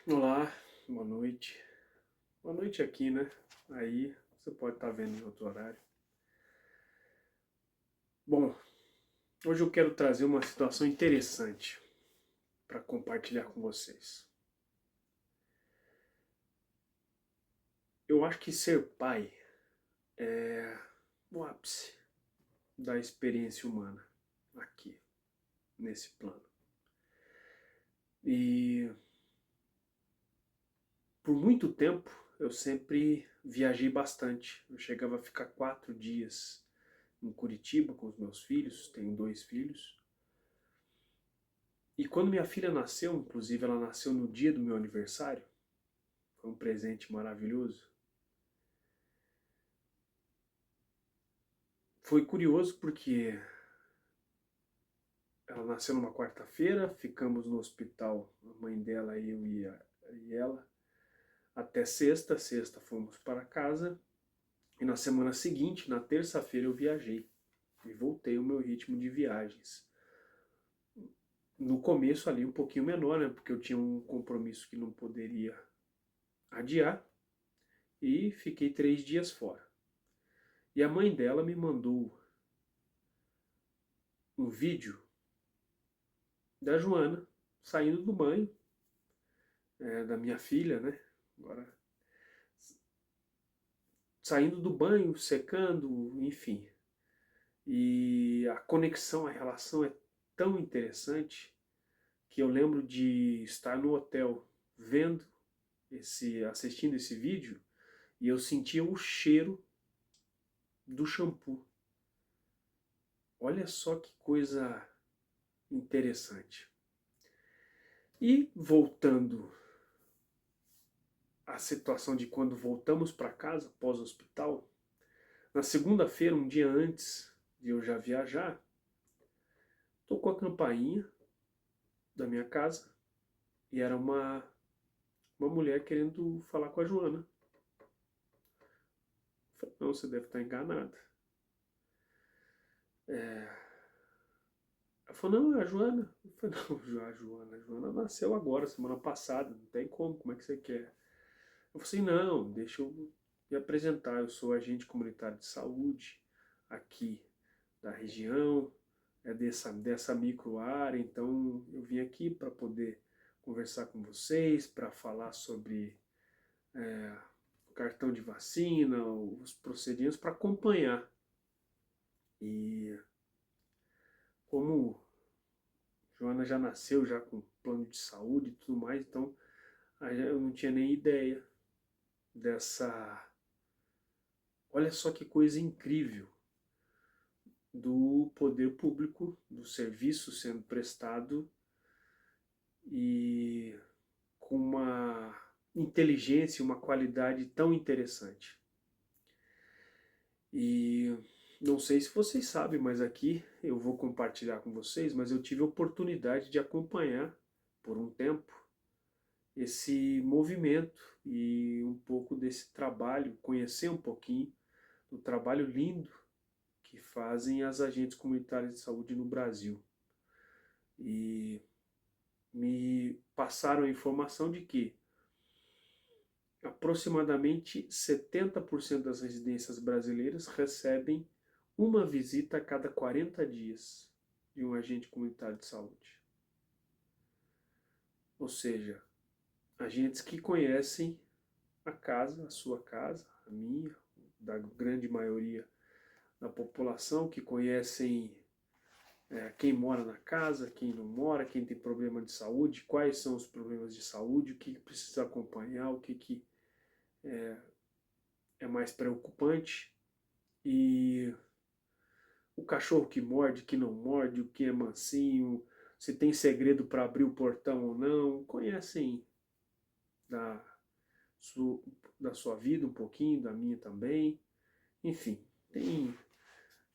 Olá, boa noite. Boa noite aqui, né? Aí você pode estar vendo em outro horário. Bom, hoje eu quero trazer uma situação interessante para compartilhar com vocês. Eu acho que ser pai é o ápice da experiência humana aqui, nesse plano. E por muito tempo eu sempre viajei bastante. Eu chegava a ficar 4 dias em Curitiba com os meus filhos, tenho 2 filhos. E quando minha filha nasceu, inclusive ela nasceu no dia do meu aniversário, foi um presente maravilhoso. Foi curioso porque ela nasceu numa quarta-feira, ficamos no hospital, a mãe dela, eu e ela, até sexta. Sexta fomos para casa e na semana seguinte, na terça-feira, eu viajei e voltei ao meu ritmo de viagens. No começo ali um pouquinho menor, né, porque eu tinha um compromisso que não poderia adiar e fiquei 3 dias fora. E a mãe dela me mandou um vídeo da Joana saindo do banho, da minha filha, né? Agora, saindo do banho, secando, enfim. E a conexão, a relação é tão interessante que eu lembro de estar no hotel vendo assistindo esse vídeo e eu sentia o cheiro do shampoo. Olha só que coisa interessante. E voltando à situação de quando voltamos para casa pós-hospital, na segunda-feira, um dia antes de eu já viajar, tocou a campainha da minha casa e era uma mulher querendo falar com a Joana. Eu falei, não, você deve estar enganada. Ela falou, não, é a Joana. Eu falei, não, a Joana nasceu agora, semana passada, não tem como é que você quer? Eu falei assim, não, deixa eu me apresentar, eu sou agente comunitário de saúde aqui da região, dessa micro área, então eu vim aqui para poder conversar com vocês, para falar sobre o cartão de vacina, os procedimentos, para acompanhar. E como Joana já nasceu já com plano de saúde e tudo mais, então eu não tinha nem ideia dessa. Olha só que coisa incrível do poder público, do serviço sendo prestado e com uma inteligência, uma qualidade tão interessante. E não sei se vocês sabem, mas aqui eu vou compartilhar com vocês, mas eu tive a oportunidade de acompanhar por um tempo esse movimento e um pouco desse trabalho, conhecer um pouquinho do trabalho lindo que fazem as agentes comunitárias de saúde no Brasil. E me passaram a informação de que aproximadamente 70% das residências brasileiras recebem uma visita a cada 40 dias de um agente comunitário de saúde. Ou seja, agentes que conhecem a casa, a sua casa, a minha, da grande maioria da população, que conhecem quem mora na casa, quem não mora, quem tem problema de saúde, quais são os problemas de saúde, o que precisa acompanhar, o que é mais preocupante. E o cachorro que morde, que não morde, o que é mansinho, se tem segredo para abrir o portão ou não, conhecem da, su, da sua vida um pouquinho, da minha também. Enfim,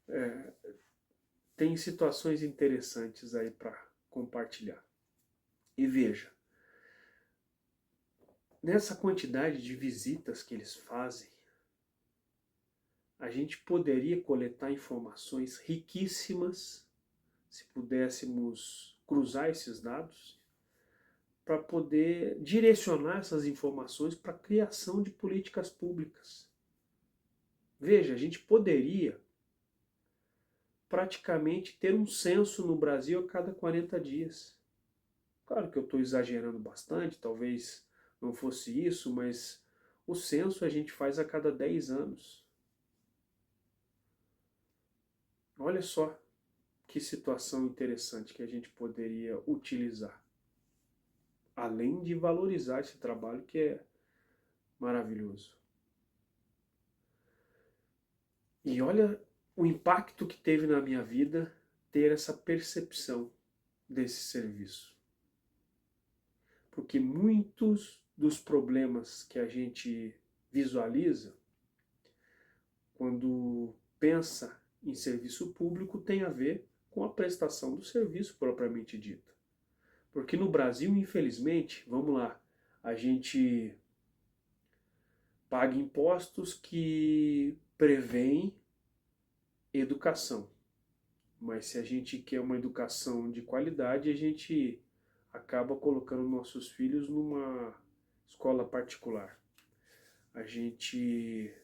é, tem situações interessantes aí para compartilhar. E veja, nessa quantidade de visitas que eles fazem, a gente poderia coletar informações riquíssimas se pudéssemos cruzar esses dados para poder direcionar essas informações para a criação de políticas públicas. Veja, a gente poderia praticamente ter um censo no Brasil a cada 40 dias. Claro que eu estou exagerando bastante, talvez não fosse isso, mas o censo a gente faz a cada 10 anos. Olha só que situação interessante que a gente poderia utilizar. Além de valorizar esse trabalho que é maravilhoso. E olha o impacto que teve na minha vida ter essa percepção desse serviço. Porque muitos dos problemas que a gente visualiza quando pensa em serviço público tem a ver com a prestação do serviço propriamente dita. Porque no Brasil, infelizmente, vamos lá, a gente paga impostos que prevêem educação. Mas se a gente quer uma educação de qualidade, a gente acaba colocando nossos filhos numa escola particular. A gente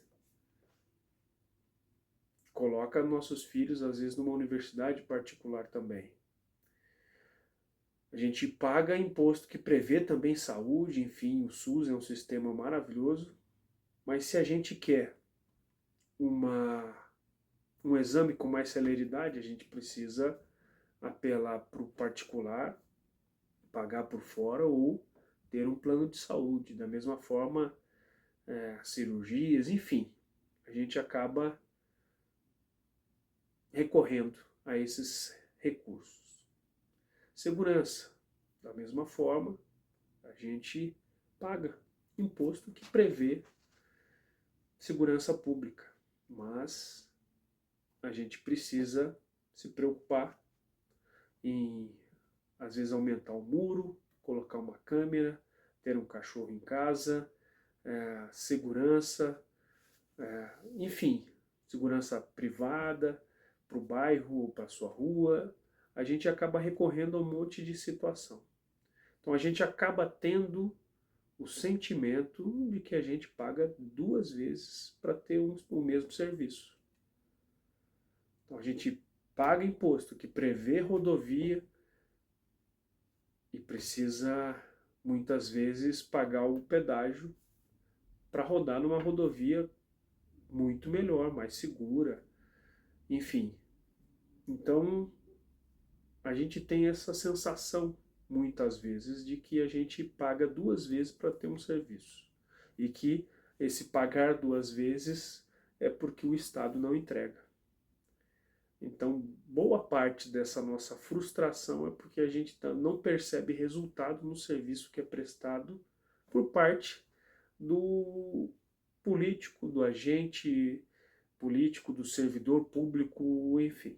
coloca nossos filhos, às vezes, numa universidade particular também. A gente paga imposto que prevê também saúde, enfim, o SUS é um sistema maravilhoso, mas se a gente quer um exame com mais celeridade, a gente precisa apelar para o particular, pagar por fora ou ter um plano de saúde. Da mesma forma, cirurgias, enfim, a gente acaba recorrendo a esses recursos. Segurança, da mesma forma, a gente paga imposto que prevê segurança pública, mas a gente precisa se preocupar em, às vezes, aumentar o muro, colocar uma câmera, ter um cachorro em casa, segurança, enfim, segurança privada para o bairro ou para a sua rua. A gente acaba recorrendo a um monte de situação. Então a gente acaba tendo o sentimento de que a gente paga duas vezes para ter o mesmo serviço. Então a gente paga imposto que prevê rodovia e precisa muitas vezes pagar o pedágio para rodar numa rodovia muito melhor, mais segura, enfim. Então a gente tem essa sensação muitas vezes de que a gente paga duas vezes para ter um serviço e que esse pagar duas vezes é porque o Estado não entrega. Então, boa parte dessa nossa frustração é porque a gente não percebe resultado no serviço que é prestado por parte do político, do agente político, do servidor público, enfim.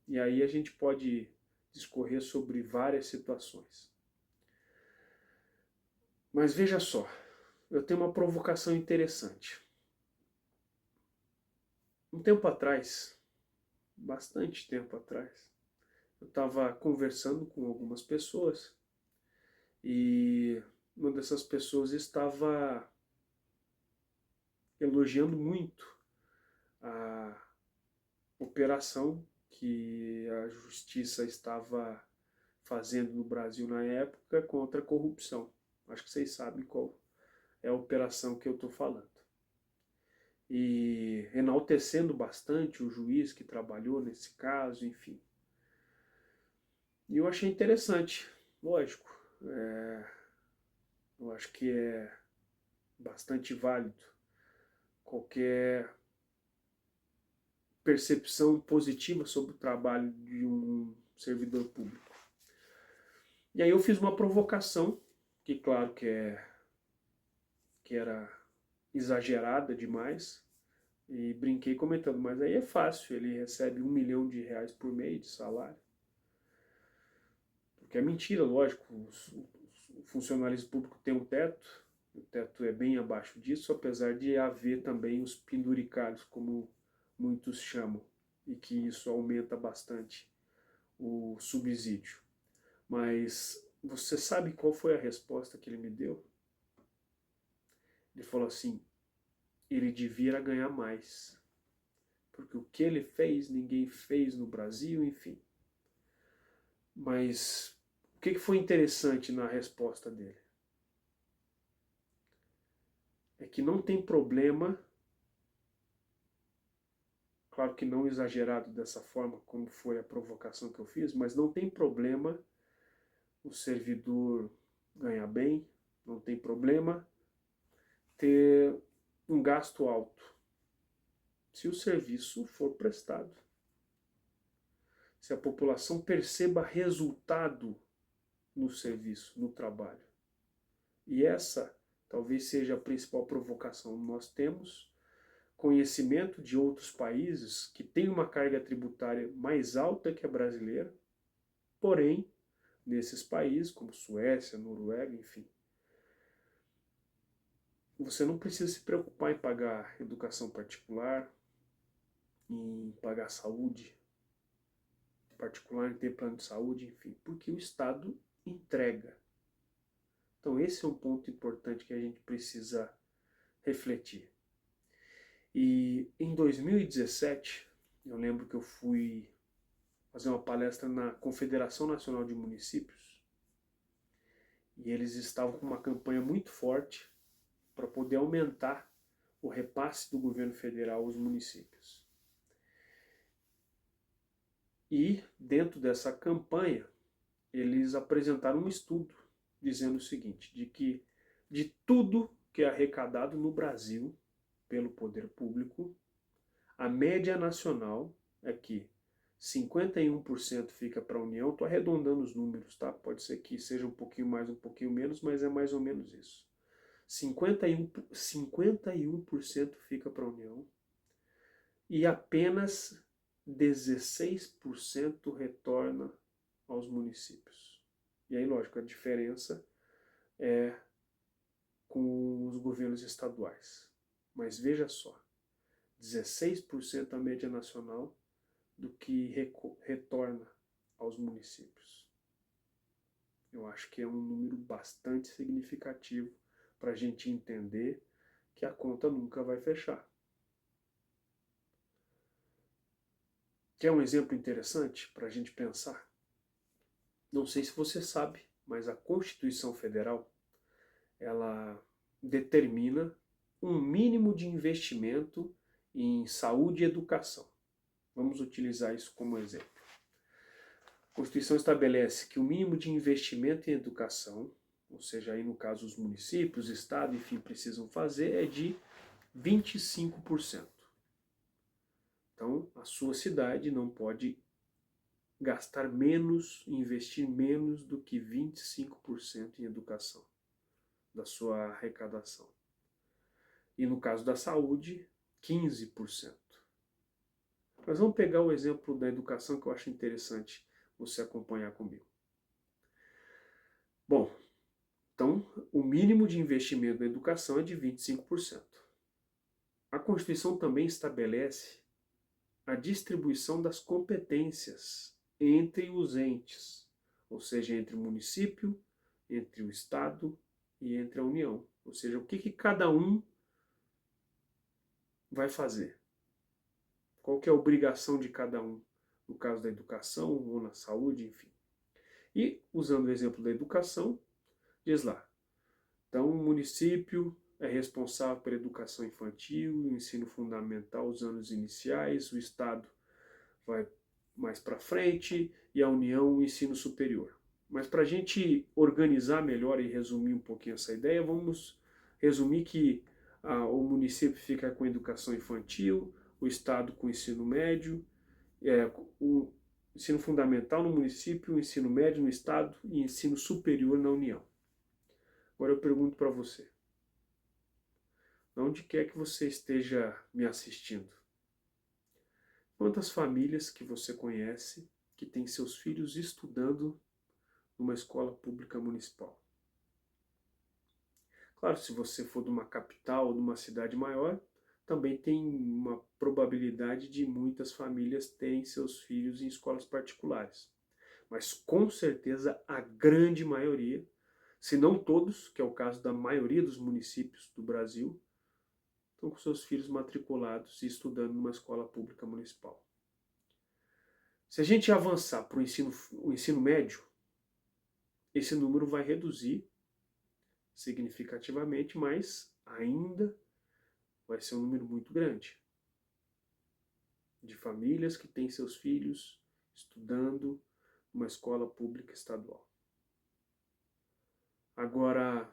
E aí a gente pode discorrer sobre várias situações. Mas veja só, eu tenho uma provocação interessante. Um tempo atrás, bastante tempo atrás, eu estava conversando com algumas pessoas e uma dessas pessoas estava elogiando muito a operação que a justiça estava fazendo no Brasil na época contra a corrupção. Acho que vocês sabem qual é a operação que eu estou falando. E enaltecendo bastante o juiz que trabalhou nesse caso, enfim. E eu achei interessante, lógico. Eu acho que é bastante válido qualquer percepção positiva sobre o trabalho de um servidor público. E aí eu fiz uma provocação, que claro que era exagerada demais, e brinquei comentando, mas aí é fácil, ele recebe R$ 1.000.000 por mês de salário. Porque é mentira, lógico, o funcionalismo público tem um teto, o teto é bem abaixo disso, apesar de haver também os penduricalhos, como muitos chamam, e que isso aumenta bastante o subsídio. Mas você sabe qual foi a resposta que ele me deu? Ele falou assim, ele devia ganhar mais, porque o que ele fez, ninguém fez no Brasil, enfim. Mas o que foi interessante na resposta dele? É que não tem problema, claro que não exagerado dessa forma, como foi a provocação que eu fiz, mas não tem problema o servidor ganhar bem, não tem problema ter um gasto alto, se o serviço for prestado. Se a população perceba resultado no serviço, no trabalho. E essa talvez seja a principal provocação. Nós temos conhecimento de outros países que têm uma carga tributária mais alta que a brasileira, porém, nesses países, como Suécia, Noruega, enfim, você não precisa se preocupar em pagar educação particular, em pagar saúde particular, em ter plano de saúde, enfim, porque o Estado entrega. Então esse é um ponto importante que a gente precisa refletir. E em 2017, eu lembro que eu fui fazer uma palestra na Confederação Nacional de Municípios e eles estavam com uma campanha muito forte para poder aumentar o repasse do governo federal aos municípios. E dentro dessa campanha, eles apresentaram um estudo dizendo o seguinte, de que de tudo que é arrecadado no Brasil pelo poder público, a média nacional é que 51% fica para a União, estou arredondando os números, tá? Pode ser que seja um pouquinho mais, um pouquinho menos, mas é mais ou menos isso. 51% fica para a União e apenas 16% retorna aos municípios. E aí, lógico, a diferença é com os governos estaduais. Mas veja só, 16% a média nacional do que retorna aos municípios. Eu acho que é um número bastante significativo para a gente entender que a conta nunca vai fechar. Quer um exemplo interessante para a gente pensar? Não sei se você sabe, mas a Constituição Federal ela determina um mínimo de investimento em saúde e educação. Vamos utilizar isso como exemplo. A Constituição estabelece que o mínimo de investimento em educação, ou seja, aí no caso os municípios, o Estado, enfim, precisam fazer, é de 25%. Então, a sua cidade não pode gastar menos, investir menos do que 25% em educação da sua arrecadação. E no caso da saúde, 15%. Mas vamos pegar o exemplo da educação que eu acho interessante você acompanhar comigo. Bom, então o mínimo de investimento na educação é de 25%. A Constituição também estabelece a distribuição das competências entre os entes, ou seja, entre o município, entre o Estado e entre a União. Ou seja, o que cada um vai fazer. Qual que é a obrigação de cada um, no caso da educação ou na saúde, enfim. E, usando o exemplo da educação, diz lá, então o município é responsável pela educação infantil, o ensino fundamental, os anos iniciais, o Estado vai mais para frente e a União o ensino superior. Mas para a gente organizar melhor e resumir um pouquinho essa ideia, vamos resumir que o município fica com a educação infantil, o Estado com o ensino médio, o ensino fundamental no município, o ensino médio no Estado e ensino superior na União. Agora eu pergunto para você, onde quer que você esteja me assistindo, quantas famílias que você conhece que têm seus filhos estudando numa escola pública municipal? Claro, se você for de uma capital ou de uma cidade maior, também tem uma probabilidade de muitas famílias terem seus filhos em escolas particulares. Mas com certeza a grande maioria, se não todos, que é o caso da maioria dos municípios do Brasil, estão com seus filhos matriculados e estudando numa escola pública municipal. Se a gente avançar para o ensino médio, esse número vai reduzir significativamente, mas ainda vai ser um número muito grande de famílias que têm seus filhos estudando numa escola pública estadual. Agora,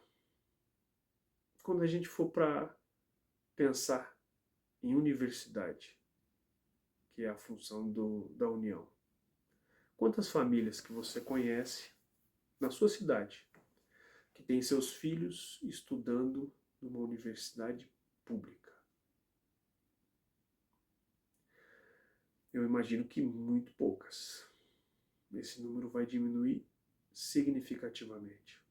quando a gente for para pensar em universidade, que é a função da União, quantas famílias que você conhece na sua cidade que tem seus filhos estudando numa universidade pública? Eu imagino que muito poucas. Esse número vai diminuir significativamente,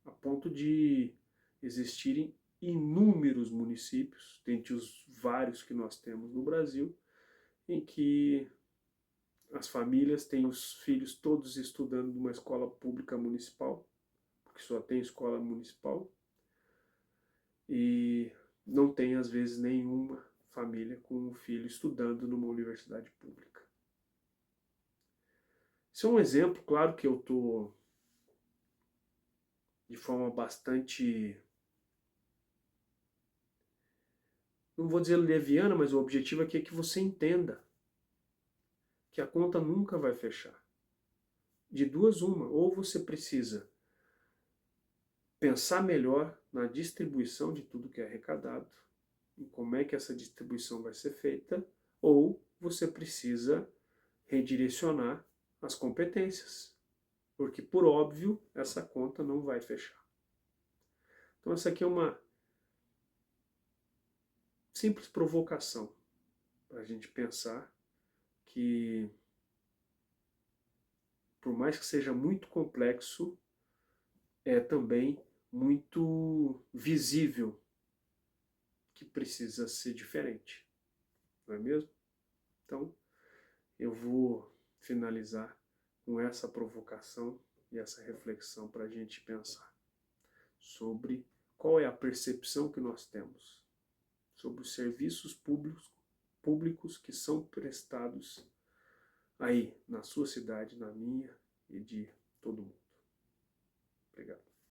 a ponto de existirem inúmeros municípios, dentre os vários que nós temos no Brasil, em que as famílias têm os filhos todos estudando numa escola pública municipal, porque só tem escola municipal, e não tem às vezes nenhuma família com um filho estudando numa universidade pública. Isso é um exemplo, claro que eu estou de forma bastante, não vou dizer leviana, mas o objetivo aqui é que você entenda que a conta nunca vai fechar. De duas uma, ou você precisa pensar melhor na distribuição de tudo que é arrecadado, em como é que essa distribuição vai ser feita, ou você precisa redirecionar as competências, porque, por óbvio, essa conta não vai fechar. Então essa aqui é uma simples provocação para a gente pensar que, por mais que seja muito complexo, é também muito visível que precisa ser diferente, não é mesmo? Então, eu vou finalizar com essa provocação e essa reflexão para a gente pensar sobre qual é a percepção que nós temos sobre os serviços públicos que são prestados aí na sua cidade, na minha e de todo mundo. Obrigado.